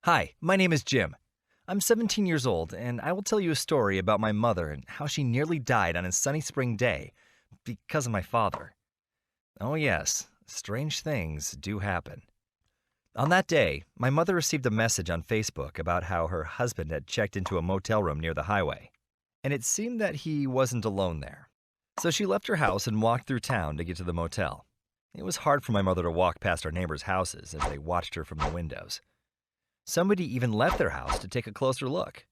Hi, my name is Jim. I'm 17 years old, and I will tell you a story about my mother and how she nearly died on a sunny spring day because of my father. Oh, yes, strange things do happen. On that day, my mother received a message on Facebook about how her husband had checked into a motel room near the highway, and it seemed that he wasn't alone there. So she left her house and walked through town to get to the motel. It was hard for my mother to walk past our neighbors' houses as they watched her from the windows. Somebody even left their house to take a closer look.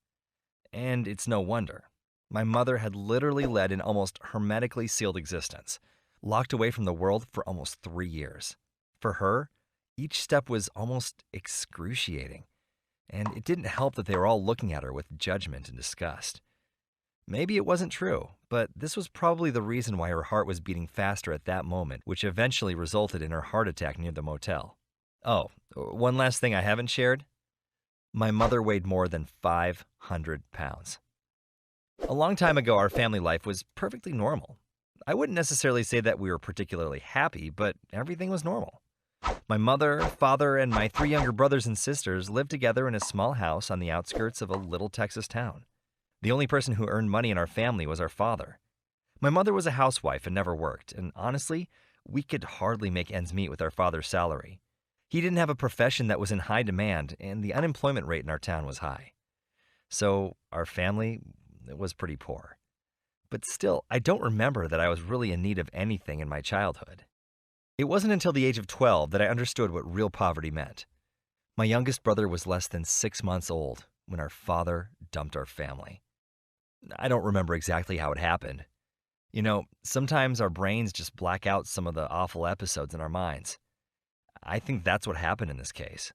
And it's no wonder. My mother had literally led an almost hermetically sealed existence, locked away from the world for almost 3 years. For her, each step was almost excruciating, and it didn't help that they were all looking at her with judgment and disgust. Maybe it wasn't true, but this was probably the reason why her heart was beating faster at that moment, which eventually resulted in her heart attack near the motel. Oh, one last thing I haven't shared. My mother weighed more than 500 pounds. A long time ago, our family life was perfectly normal. I wouldn't necessarily say that we were particularly happy, but everything was normal. My mother, father, and my 3 younger brothers and sisters lived together in a small house on the outskirts of a little Texas town. The only person who earned money in our family was our father. My mother was a housewife and never worked, and honestly, we could hardly make ends meet with our father's salary. He didn't have a profession that was in high demand, and the unemployment rate in our town was high. So our family was pretty poor. But still, I don't remember that I was really in need of anything in my childhood. It wasn't until the age of 12 that I understood what real poverty meant. My youngest brother was less than 6 months old when our father dumped our family. I don't remember exactly how it happened. Sometimes our brains just black out some of the awful episodes in our minds. I think that's what happened in this case.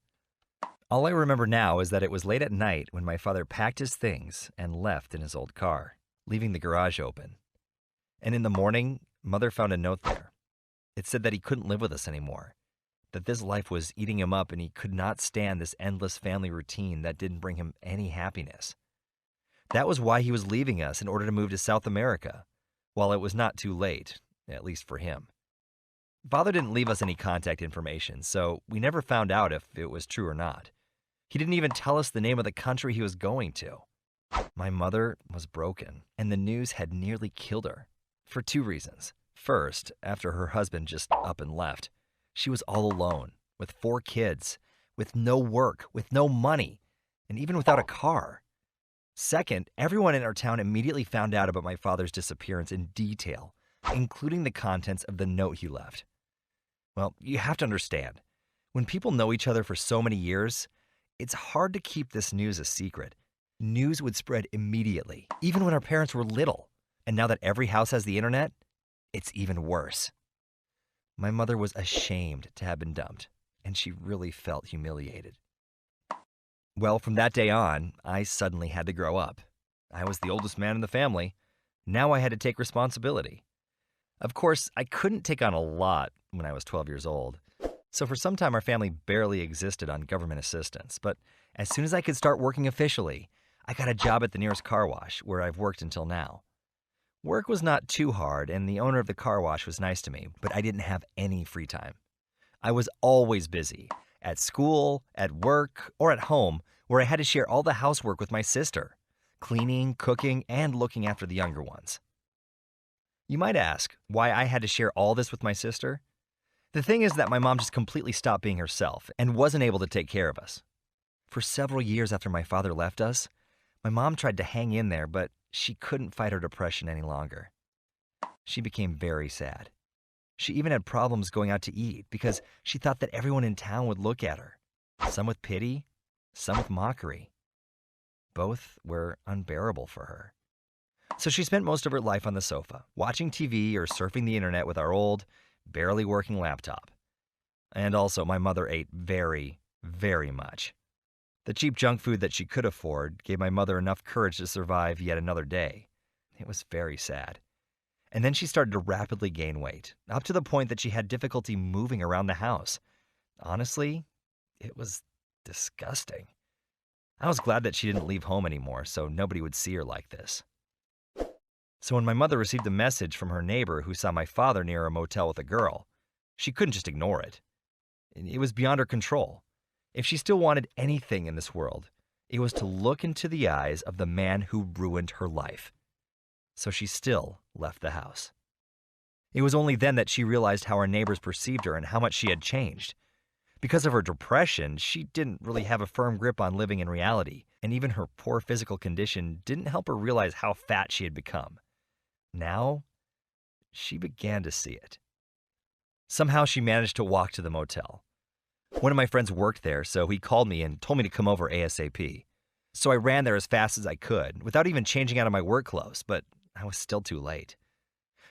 All I remember now is that it was late at night when my father packed his things and left in his old car, leaving the garage open. And in the morning, Mother found a note there. It said that he couldn't live with us anymore, that this life was eating him up and he could not stand this endless family routine that didn't bring him any happiness. That was why he was leaving us in order to move to South America, while it was not too late, at least for him. Father didn't leave us any contact information, so we never found out if it was true or not. He didn't even tell us the name of the country he was going to. My mother was broken, and the news had nearly killed her, for 2 reasons. First, after her husband just up and left, she was all alone, with 4 kids, with no work, with no money, and even without a car. Second, everyone in our town immediately found out about my father's disappearance in detail, including the contents of the note he left. Well, you have to understand, when people know each other for so many years, it's hard to keep this news a secret. News would spread immediately, even when our parents were little. And now that every house has the internet, it's even worse. My mother was ashamed to have been dumped, and she really felt humiliated. Well, from that day on, I suddenly had to grow up. I was the oldest man in the family. Now I had to take responsibility. Of course, I couldn't take on a lot when I was 12 years old. So for some time, our family barely existed on government assistance. But as soon as I could start working officially, I got a job at the nearest car wash, where I've worked until now. Work was not too hard, and the owner of the car wash was nice to me, but I didn't have any free time. I was always busy, at school, at work, or at home, where I had to share all the housework with my sister, cleaning, cooking, and looking after the younger ones. You might ask why I had to share all this with my sister. The thing is that my mom just completely stopped being herself and wasn't able to take care of us. For several years after my father left us, my mom tried to hang in there, but she couldn't fight her depression any longer. She became very sad. She even had problems going out to eat because she thought that everyone in town would look at her, some with pity, some with mockery. Both were unbearable for her. So she spent most of her life on the sofa, watching TV or surfing the internet with our old, barely working laptop. And also, my mother ate very, very much. The cheap junk food that she could afford gave my mother enough courage to survive yet another day. It was very sad. And then she started to rapidly gain weight, up to the point that she had difficulty moving around the house. Honestly, it was disgusting. I was glad that she didn't leave home anymore, so nobody would see her like this. So when my mother received a message from her neighbor who saw my father near a motel with a girl, she couldn't just ignore it. It was beyond her control. If she still wanted anything in this world, it was to look into the eyes of the man who ruined her life. So she still left the house. It was only then that she realized how her neighbors perceived her and how much she had changed. Because of her depression, she didn't really have a firm grip on living in reality, and even her poor physical condition didn't help her realize how fat she had become. Now, she began to see it. Somehow she managed to walk to the motel. One of my friends worked there, so he called me and told me to come over ASAP. So I ran there as fast as I could, without even changing out of my work clothes, but I was still too late.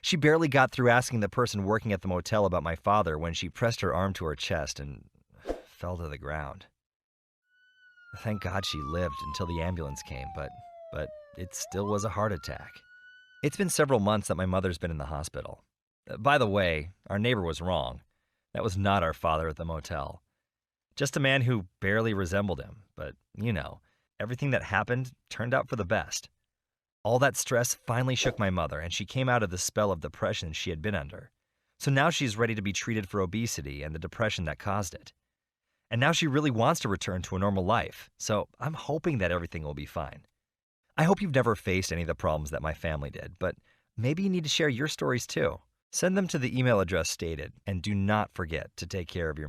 She barely got through asking the person working at the motel about my father when she pressed her arm to her chest and fell to the ground. Thank God she lived until the ambulance came, but it still was a heart attack. It's been several months that my mother's been in the hospital. By the way, our neighbor was wrong. That was not our father at the motel. Just a man who barely resembled him, but, everything that happened turned out for the best. All that stress finally shook my mother, and she came out of the spell of depression she had been under. So now she's ready to be treated for obesity and the depression that caused it. And now she really wants to return to a normal life, so I'm hoping that everything will be fine. I hope you've never faced any of the problems that my family did, but maybe you need to share your stories too. Send them to the email address stated, and do not forget to take care of your